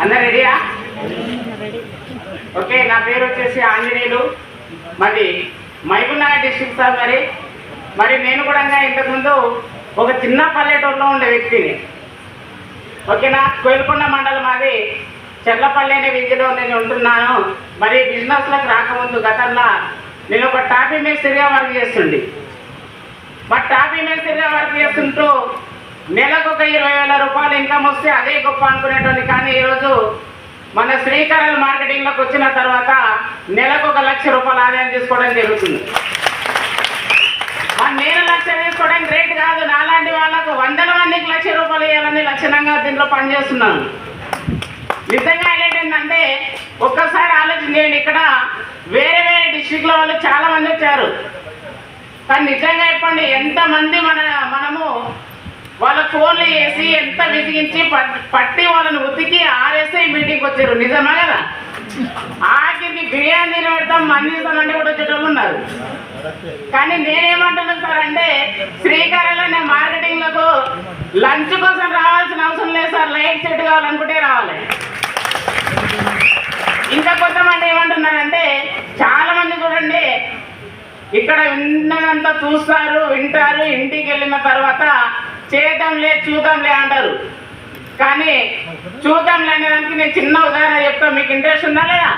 అందరు రెడీయా? ఓకే, నా పేరు వచ్చేసి ఆంజనేయులు, మరి మహబూబ్నగర్ డిస్ట్రిక్ట్ సార్. మరి నేను కూడా ఇంతకుముందు ఒక చిన్న పల్లెటూరులో ఉండే వ్యక్తిని. ఓకేనా, కోయిలకొండ మండలం అది చెర్లపల్లి అనే విధిలో నేను ఉంటున్నాను. మరి బిజినెస్లకు రాకముందు గతంలో నేను ఒక టాపీ మేస్త్రిగా వర్క్ చేస్తుండే. మరి టాపీ మేస్త్రిగా వర్క్ చేస్తుంటూ నెలకు ఒక 20,000 రూపాయలు ఇన్కమ్ వస్తే అదే గొప్ప అనుకునేటువంటి. కానీ ఈరోజు మన శ్రీకారం మార్కెటింగ్లోకి వచ్చిన తర్వాత నెలకు 1,00,000 రూపాయలు ఆదాయం తీసుకోవడం జరుగుతుంది. మరి నేను 1,00,000 తీసుకోవడం గ్రేట్ కాదు, నాలాంటి వాళ్ళకు 100 మందికి 1,00,000 రూపాయలు ఇవ్వాలని లక్షణంగా దీంట్లో పనిచేస్తున్నాను. నిజంగా ఏంటంటే ఒక్కసారి ఆలోచన చేయండి, ఇక్కడ వేరే వేరే డిస్ట్రిక్ట్లో వాళ్ళు చాలా మంది వచ్చారు. కానీ నిజంగా చెప్పండి, ఎంతమంది మనము వాళ్ళ ఫోన్లు వేసి ఎంత విసిగించి పట్టి వాళ్ళని ఉతికి ఆర్ఎస్ఐ మీటింగ్కి వచ్చారు. నిజమా కదా? ఆఖరికి బిర్యానీ పెడతాం మందిస్తామంటే కూడా వచ్చేటోళ్ళు ఉన్నారు. కానీ నేనేమంటున్నాను సార్ అంటే, శ్రీకారంలో నేను మార్కెటింగ్లకు లంచ్ కోసం రావాల్సిన అవసరం లేదు సార్, లైట్ సెట్ కావాలనుకుంటే రావాలి. ఇంకా కొంతమంది ఏమంటున్నారంటే, చాలా మంది చూడండి ఇక్కడ విన్నదంతా చూస్తారు, వింటారు, ఇంటికి వెళ్ళిన తర్వాత చేద్దాంలే చూద్దాంలే అంటారు. కానీ చూద్దాంలే అనేదానికి నేను చిన్న ఉదాహరణ చెప్తాను, మీకు ఇంట్రెస్ట్ ఉందా లేదా?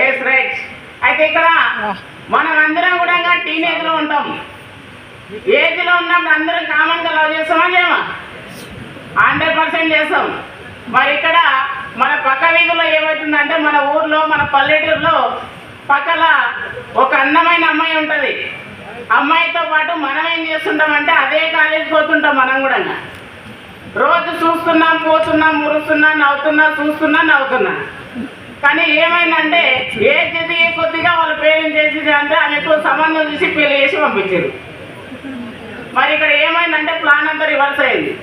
Yes right. అయితే ఇక్కడ మనం అందరం కూడా టీనేజ్లో ఉంటాం. ఏజ్లో ఉన్నప్పుడు అందరం కామన్గా లవ్ చేస్తామా చేయమా? 100% చేస్తాం. మరి ఇక్కడ మన పక్క వీధిలో ఏమవుతుందంటే, మన ఊర్లో మన పల్లెటూరులో పక్కల ఒక అందమైన అమ్మాయి ఉంటుంది. అమ్మాయితో పాటు మనం ఏం చేస్తుంటామంటే అదే కాలేజీకి పోతుంటాం. మనం కూడా రోజు చూస్తున్నాం, పోతున్నాం, మురుస్తున్నా, నవ్వుతున్నా, చూస్తున్నా, నవ్వుతున్నా. కానీ ఏమైందంటే ఏజ్ ఎదిగే కొద్దిగా వాళ్ళ పేరెంట్స్ చేసి అంటే ఆమెకు సంబంధం చూసి పెళ్లి చేసి పంపించారు. మరి ఇక్కడ ఏమైందంటే ప్లాన్ అంతా రివర్స్ అయింది.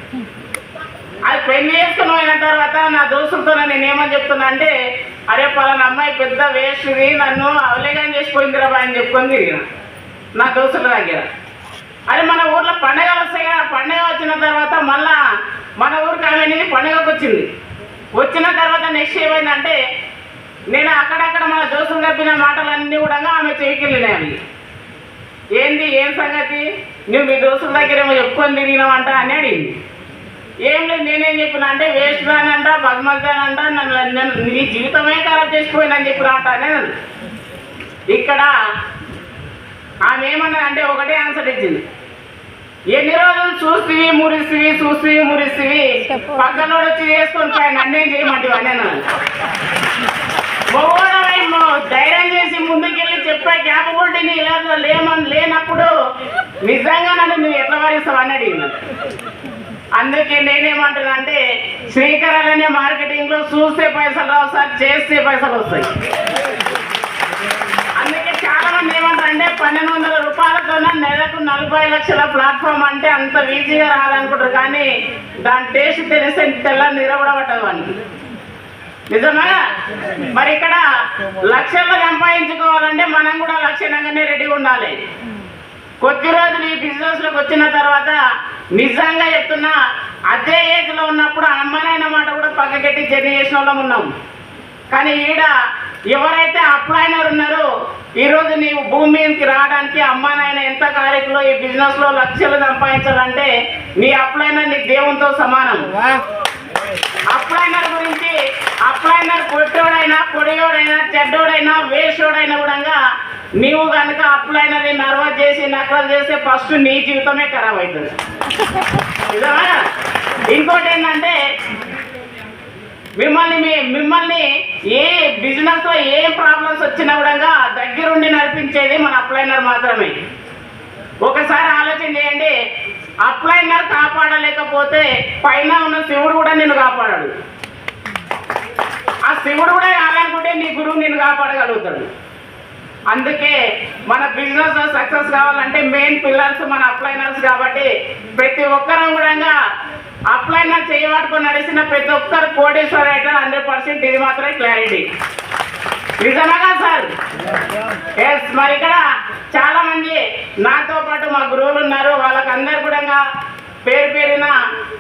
అది పెళ్లి చేసుకుని పోయిన తర్వాత నా దోస్తులతో నేను ఏమని చెప్తున్నా అంటే, అరే పలానా అమ్మాయి పెద్ద వేస్ట్ది, నన్ను అవలేగాని చేసిపోయిందిరా బాయ్ అని చెప్పుకొని తిరిగిన నా దోస్తుల దగ్గర. అరే మన ఊర్లో పండగలు వస్తాయి కదా, పండగ వచ్చిన తర్వాత మళ్ళా మన ఊరికి ఆమె అనేది పండగకు వచ్చింది. వచ్చిన తర్వాత నెక్స్ట్ ఏమైందంటే, నేను అక్కడక్కడ మన దోస్తులు చెప్పిన మాటలన్నీ కూడా ఆమె చెవికి వెళ్ళినాయి. అవి ఏంది, ఏం సంగతి, నువ్వు మీ దోస్తుల దగ్గర ఏమో చెప్పుకొని తిరిగినావంట అని అడిగింది. ఏం లేదు, నేనేం చెప్పిన అంటే వేస్ట్ దానంట, బద్మల్దానంట, నన్ను నీ జీవితమే ఖరాబ్ చేసిపోయిందని చెప్పినామంట అనేది. ఇక్కడ ఆమె ఏమన్నా అంటే ఒకటే ఆన్సర్ ఇచ్చింది, ఎన్ని రోజులు చూస్తీవి మురిస్తీవి పక్కన వచ్చి చేసుకొని పైన నన్నేం చేయమంటే అనే ధైర్యం చేసి ముందుకెళ్ళి చెప్పే క్యాపబిలిటీ నీ లేనప్పుడు నిజంగా నన్ను నువ్వు ఎట్లా భరిస్తావు అని అడిగింది. అందుకే నేనేమంటున్నా అంటే, శ్రీకరాలనే మార్కెటింగ్లో చూస్తే పైసలు రావు సార్, చేస్తే పైసలు వస్తాయి. అందుకే చాలా మంది ఏమంటారంటే 1,200 రూపాయలతో నెలకు 40 లక్షల ప్లాట్ఫామ్ అంటే అంత ఈజీగా రాదనుకుంటారు. కానీ దాని టేస్ట్ తెలిస్తే తెల్ల నిరబడ పట్టదు వానికి. నిజమా? మరి ఇక్కడ లక్షల్లో సంపాదించుకోవాలంటే మనం కూడా లక్షణంగానే రెడీగా ఉండాలి. కొద్ది రోజులు ఈ బిజినెస్లోకి వచ్చిన తర్వాత నిజంగా చెప్తున్నా, అదే ఏజ్లో ఉన్నప్పుడు అమ్మనైన మాట కూడా పక్కకెట్టి జర్నీ చేసిన వాళ్ళం ఉన్నాం. కానీ ఈడ ఎవరైతే అప్లైనర్ ఉన్నారో, ఈరోజు నీవు భూమి మీదకి రావడానికి అమ్మానాయన ఎంత కార్యక్రమంలో ఈ బిజినెస్లో లక్షలు సంపాదించాలంటే నీ అప్లైనర్ నీ దేవునితో సమానం. అప్లైనర్ గురించి, అప్లైనర్ పొట్టోడైనా, పొడియోడైనా, చెడ్డోడైనా, వేషోడైనా కూడా నీవు కనుక అప్లైనర్ని నర్వస్ చేసి నకలు చేస్తే ఫస్ట్ నీ జీవితమే ఖరాబ్ అవుతుంది. నిజమా? ఇంకోటి ఏంటంటే, మిమ్మల్ని ఏ బిజినెస్లో ఏ ప్రాబ్లమ్స్ వచ్చినా కూడా దగ్గరుండి నడిపించేది మన అప్లైనర్ మాత్రమే. ఒకసారి ఆలోచన చేయండి, అప్లైనర్ కాపాడలేకపోతే పైన ఉన్న శివుడు కూడా నిన్ను కాపాడాడు. ఆ శివుడు కూడా కావాలనుకుంటే నీ గురువు నిన్ను కాపాడగలుగుతాడు. అందుకే మన బిజినెస్ సక్సెస్ కావాలంటే మెయిన్ పిల్లర్స్ మన అప్లైనర్స్. కాబట్టి ప్రతి ఒక్కరూ కూడా అప్లైనర్ చేయబట్టుకొని నడిచిన ప్రతి ఒక్కరు కోటేశ్వర అయితే 100%. ఇది మాత్రమే క్లారిటీ. నిజమేగా సార్? ఎస్. మరి ఇక్కడ చాలా మంది నాతో పాటు మా గురువులు ఉన్నారు. వాళ్ళకందరూ కూడా పేరు పేరున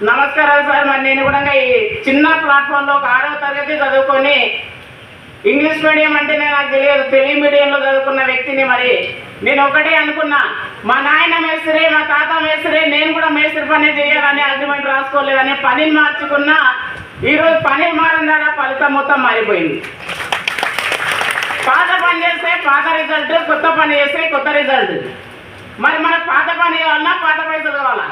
నమస్కారాలు సార్. మరి నేను కూడా ఈ చిన్న ప్లాట్ఫామ్లో ఒక 6వ తరగతి చదువుకొని ఇంగ్లీష్ మీడియం అంటేనే నాకు తెలియదు, తెలుగు మీడియంలో చదువుకున్న వ్యక్తిని. మరి నేను ఒకటే అనుకున్నా, మా నాయన మేస్త్రి, మా తాత మేస్త్రి, నేను కూడా మేస్త్రి పని చేయాలని అగ్రిమెంట్ రాసుకోలేదని పనిని మార్చుకున్నా. ఈరోజు పని మారిందా, ఫలితం మొత్తం మారిపోయింది. పాత పని చేస్తే పాత రిజల్ట్, కొత్త పని చేస్తే కొత్త రిజల్ట్. మరి మనకు పాత పని కావాలన్నా పాత పైసలు కావాలా?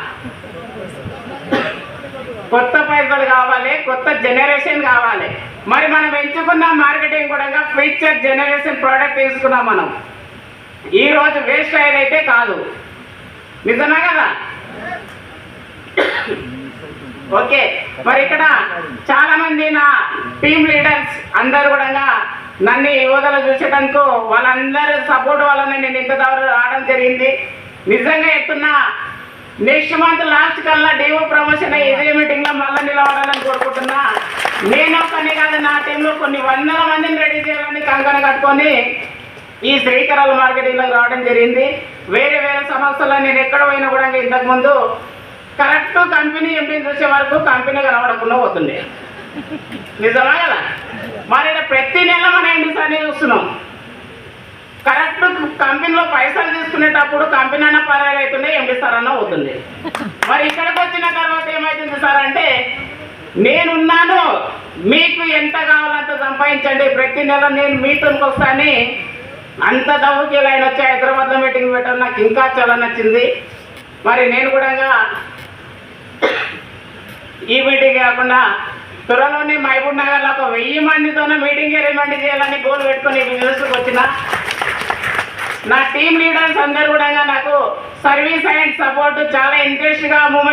కొత్త పైసలు కావాలి, కొత్త జనరేషన్ కావాలి. మరి మనం ఎంచుకున్న మార్కెటింగ్ కూడా ఫ్యూచర్ జనరేషన్ ప్రోడక్ట్ తీసుకున్నాం మనం. ఈరోజు వేస్ట్ అయ్యేదైతే కాదు, నిజమే కదా? ఓకే, మరి ఇక్కడ చాలా మంది నా టీమ్ లీడర్స్ అందరు కూడా నన్ను యువతలు చూసేటందుకు వాళ్ళందరూ సపోర్ట్ వలన నేను ఇంత దూరం రావడం జరిగింది. నిజంగా చెప్తున్నా, నెక్స్ట్ మంత్ లాస్ట్ కల్లా డిఓ ప్రమోషన్ ఇదే మీటింగ్లో మళ్ళీ నిలబడాలని కోరుకుంటున్నా. నేను ఒకరిని కాదు, నా టీంలో కొన్ని వందల మందిని రెడీ చేయాలని కంకణ కట్టుకొని ఈ శ్రీకరాల మార్కెటింగ్లోకి రావడం జరిగింది. వేరే వేరే సంస్థల్లో నేను ఎక్కడ పోయినా కూడా ఇంతకుముందు కరెక్ట్ కంపెనీ ఎంపీని చూసే వరకు కంపెనీ కనబడకుండా పోతుంది, నిజమా కదా? మరి ప్రతి నెల మనం ఎంపీస్ అన్ని చూస్తున్నాం. కరెక్ట్ కంపెనీలో పైసలు తీసుకునేటప్పుడు కంపెనీ అన్న పరాయి అవుతుంది, ఎంపీ సార్ అన్న అవుతుంది. మరి ఇక్కడికి వచ్చిన తర్వాత ఏమవుతుంది సార్ అంటే, నేనున్నాను, మీకు ఎంత కావాలంత సంపాదించండి, ప్రతి నెల నేను మీతోకి వస్తాను. అంత డబ్బుకి లైన్ వచ్చి హైదరాబాద్లో మీటింగ్ పెట్టడం నాకు ఇంకా చాలా నచ్చింది. మరి నేను కూడా ఈ మీటింగ్ కాకుండా త్వరలోనే మహబూబ్ నగర్లో ఒక 1000 మందితోనే మీటింగ్ అరేంజ్మెంట్ చేయాలని గోల్ పెట్టుకొని బిజినెస్కి వచ్చిన నా టీమ్ లీడర్స్ అందరూ కూడా నాకు సర్వీస్ అండ్ సపోర్ట్ చాలా ఇంట్రెస్ట్గా మూమెంట్